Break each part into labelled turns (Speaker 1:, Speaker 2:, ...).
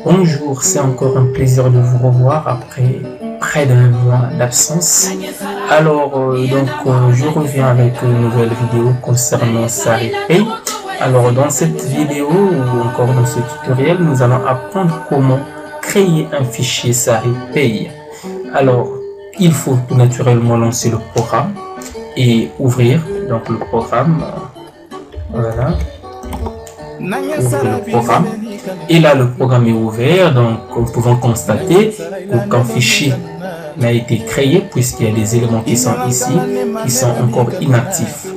Speaker 1: Bonjour, c'est encore un plaisir de vous revoir après près d'un mois d'absence. Alors, je reviens avec une nouvelle vidéo concernant SariPay. Alors, dans cette vidéo ou encore dans ce tutoriel, nous allons apprendre comment créer un fichier SariPay. Alors, il faut tout naturellement lancer le programme et ouvrir donc le programme. Voilà. Ouvrir le programme. Et là, le programme est ouvert, donc nous pouvons constater qu'un fichier n'a été créé puisqu'il y a des éléments qui sont ici, qui sont encore inactifs.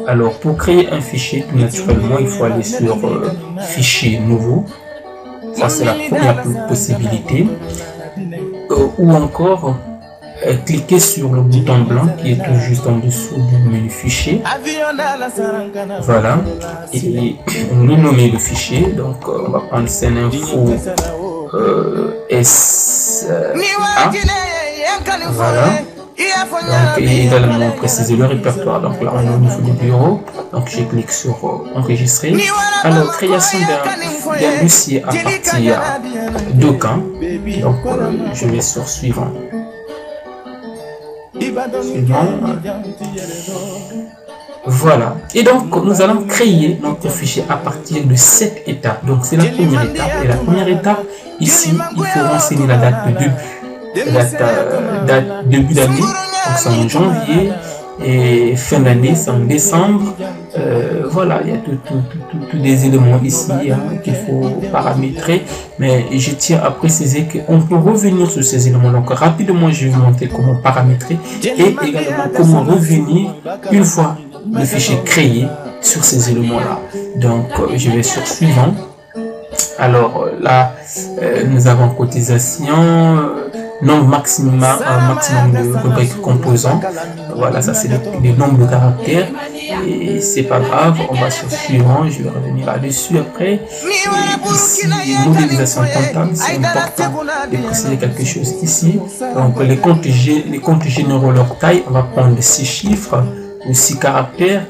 Speaker 1: Alors, pour créer un fichier, tout naturellement, il faut aller sur Fichier nouveau. Ça, c'est la première possibilité. Ou encore, cliquez sur le bouton blanc qui est tout juste en dessous du menu fichier. Voilà. Et nous nommer le fichier. Donc, on va prendre Seninfo SA. Voilà. Donc, et également préciser le répertoire. Donc là, on est au niveau du bureau. Donc, je clique sur enregistrer. Alors, création d'un dossier à partir de camp. Donc, je vais sur suivant. Voilà. Et donc, nous allons créer notre fichier à partir de 7 étapes. Donc, c'est la première étape. Et la première étape, ici, il faut renseigner la date de début. Date début d'année, donc c'est en janvier, et fin d'année, c'est en décembre. Voilà, il y a tous des éléments ici qu'il faut paramétrer. Mais je tiens à préciser qu'on peut revenir sur ces éléments. Donc, rapidement, je vais vous montrer comment paramétrer et également comment revenir une fois le fichier créé sur ces éléments-là. Donc, je vais sur suivant. Alors là, nous avons cotisation, nombre maximum de rubriques composants. Voilà, ça c'est le nombre de caractères. Et c'est pas grave, on va sur suivant, je vais revenir là-dessus après. Et ici, modélisation comptable, c'est important de préciser quelque chose ici. Donc les comptes généraux, leur taille, on va prendre 6 chiffres ou 6 caractères.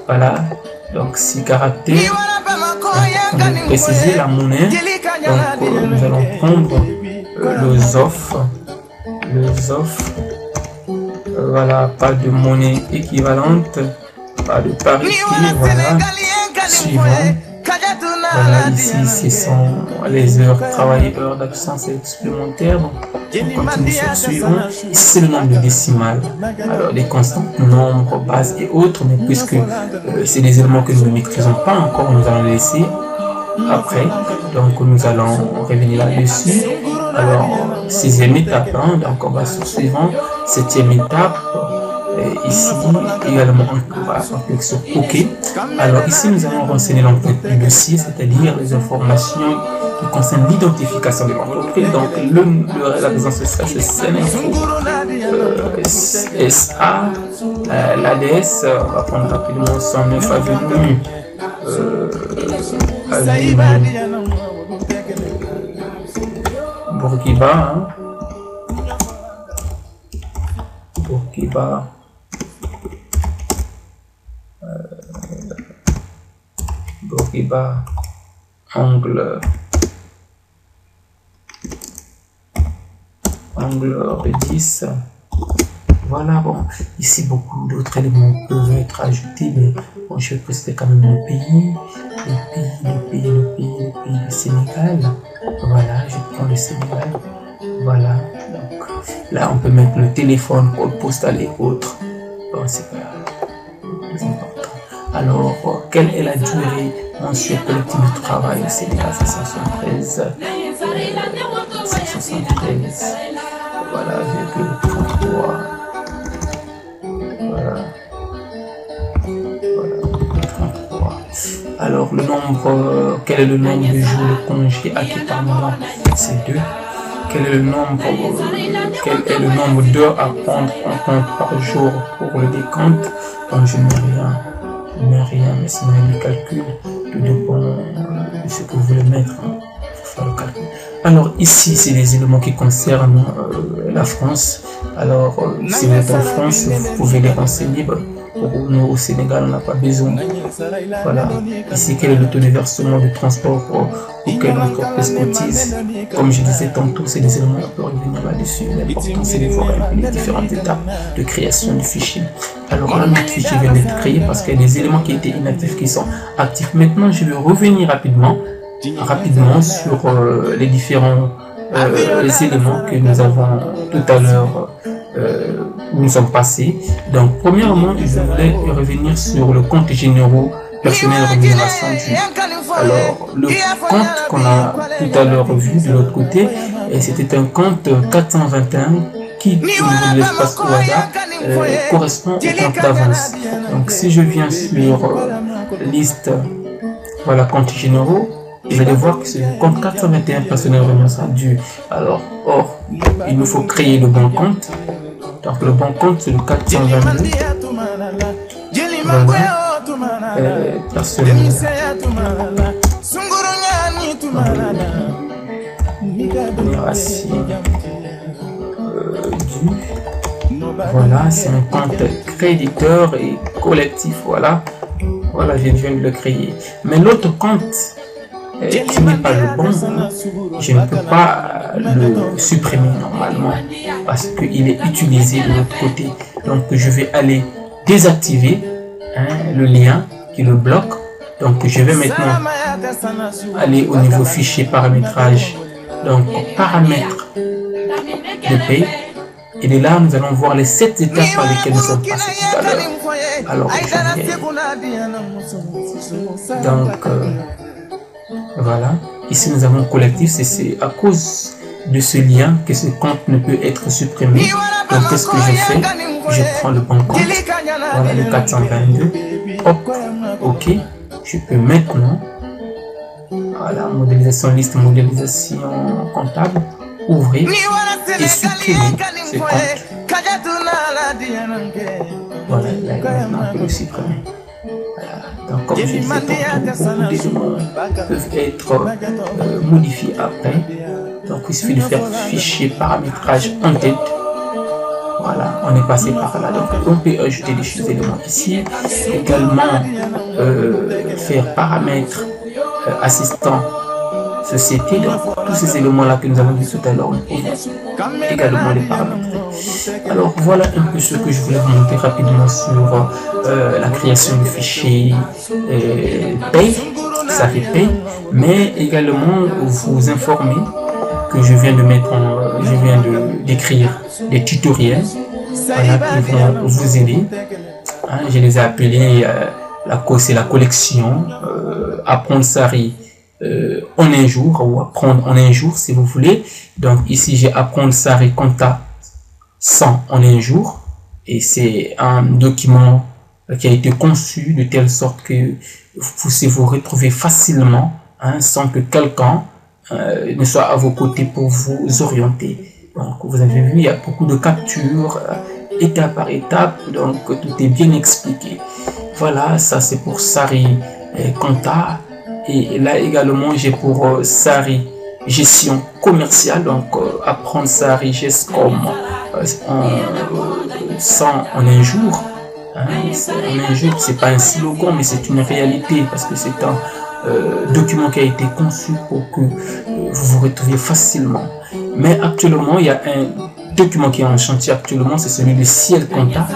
Speaker 1: Voilà, donc 6 caractères. On va préciser la monnaie. Donc nous allons prendre le ZOF. Voilà, pas de monnaie équivalente, pas de parité. Voilà, suivant. Voilà, ici ce sont les heures travaillées, heures d'absence supplémentaires. On continue sur suivant. Ici c'est le nombre de décimales. Alors les constantes, nombres, bases et autres, mais puisque c'est des éléments que nous ne maîtrisons pas encore, nous allons les laisser après. Donc nous allons revenir là-dessus. Alors, 6e étape, donc on va sur suivant. 7e étape, ici également on va cliquer sur OK. Alors ici nous allons renseigner l'empreinte du dossier, c'est-à-dire les informations qui concernent l'identification de l'entreprise. Donc la maison sociale c'est Seninfo SA, l'ADS, on va prendre rapidement 109 avenue. Bourguiba, Bourguiba, angle 10. Voilà, bon, ici beaucoup d'autres éléments peuvent être ajoutés, mais bon, je vais préciser quand même le pays, le Sénégal. Voilà, je prends le Sénégal. Voilà, donc là on peut mettre le téléphone, code postal et autres. Bon, c'est pas plus important. Alors, quelle est la durée mensuelle collective de travail au Sénégal? 573. 573. Voilà, 33. Voilà, 33. Alors, Alors, le nombre, quel est le nombre de jours de congé acquis par mois? C'est 2. Quel est le nombre d'heures à prendre en compte par jour pour le décompte? Donc, je n'ai rien, mais c'est le calcul, tout dépend de ce que vous voulez mettre. Faire le calcul. Alors ici, c'est des éléments qui concernent la France. Alors, si vous êtes en France, vous pouvez les renseigner. Pour nous, au Sénégal, on n'a pas besoin. Voilà. Ici, quel est le taux de versement de transport auquel l'entreprise cotise? Comme je disais tantôt, c'est des éléments, on peut revenir là-dessus. L'important, c'est de voir les différentes étapes de création du fichier. Alors là, notre fichier vient d'être créé parce qu'il y a des éléments qui étaient inactifs qui sont actifs. Maintenant, je vais revenir rapidement sur les différents éléments que nous avons tout à l'heure où nous sommes passés. Donc, premièrement, je voulais revenir sur le compte généraux personnel rémunération due. Alors, le compte qu'on a tout à l'heure vu de l'autre côté, c'était un compte 421 qui, au niveau de l'espace OADA, correspond au compte d'avance. Donc, si je viens sur liste, voilà, compte généraux, vous allez voir que c'est le compte 421 personnel rémunération due. Alors, il me faut créer le bon compte. Donc, le bon compte, c'est le 422. Voilà. Personnel. Rémunération due. Voilà, c'est un compte créditeur et collectif. Voilà, je viens de le créer. Mais l'autre compte, qui n'est pas le bon, je ne peux pas le supprimer normalement parce qu'il est utilisé de l'autre côté. Donc, je vais aller désactiver le lien qui le bloque. Donc, je vais maintenant aller au niveau fichier paramétrage. Donc, paramètres de paye. Et de là, nous allons voir les 7 étapes par lesquelles nous sommes passés tout à l'heure. Alors, donc, voilà. Ici, nous avons collectif. C'est à cause de ce lien que ce compte ne peut être supprimé. Donc, qu'est-ce que je fais? Je prends le bon compte. Voilà, le 422. Hop, OK. Je peux maintenant, voilà, modélisation liste, modélisation comptable, ouvrir et supprimer ce compte. Voilà, là, maintenant, on peut le supprimer. Voilà. Donc, comme je disais tantôt, beaucoup d'éléments peuvent être modifiés après. Donc, il suffit de faire fichier paramétrage en tête. Voilà, on est passé par là. Donc, on peut ajouter des éléments ici. Également, faire paramètres assistant société. Donc, tous ces éléments-là que nous avons vu tout à l'heure, on peut également les paramétrer. Alors, voilà un peu ce que je voulais vous montrer rapidement sur la création du fichier paye, ça fait paye, mais également vous informer que je viens de d'écrire des tutoriels, voilà, qui vont vous aider. Je les ai appelés c'est la collection apprendre Sari en un jour, ou apprendre en un jour si vous voulez. Donc ici j'ai apprendre Sari Compta 100 en un jour, et c'est un document qui a été conçu de telle sorte que vous puissiez vous retrouver facilement, sans que quelqu'un ne soit à vos côtés pour vous orienter. Donc vous avez vu, il y a beaucoup de captures étape par étape, donc tout est bien expliqué. Voilà, ça c'est pour Sari Compta, et là également j'ai pour Sari gestion commerciale, donc apprendre Sari Gescom en un jour. En un jour, c'est pas un slogan, mais c'est une réalité parce que c'est un document qui a été conçu pour que vous vous retrouviez facilement. Mais actuellement, il y a un document qui est en chantier actuellement, c'est celui de Ciel Compta.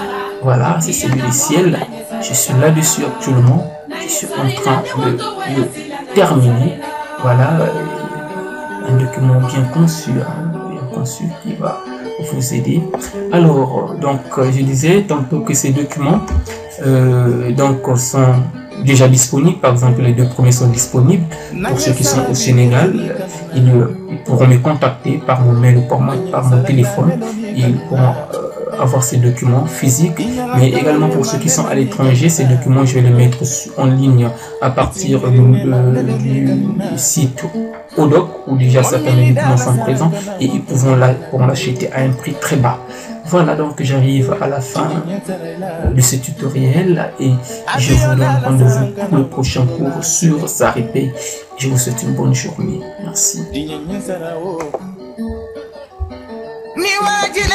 Speaker 1: Voilà, c'est celui de Ciel. Je suis là-dessus actuellement. Je suis en train de le terminer. Voilà, un document bien conçu qui va vous aider. Alors, donc, je disais tantôt que ces documents sont déjà disponibles. Par exemple, les 2 premiers sont disponibles. Pour ceux qui sont au Sénégal, ils pourront me contacter par mon mail ou par mon téléphone. Ils pourront avoir ces documents physiques, mais également pour ceux qui sont à l'étranger, ces documents, je vais les mettre en ligne à partir du site ODOC, où déjà certains médicaments sont présents et ils pourront l'acheter à un prix très bas. Voilà, donc j'arrive à la fin de ce tutoriel et je vous donne rendez-vous pour le prochain cours sur Zaripay. Je vous souhaite une bonne journée. Merci.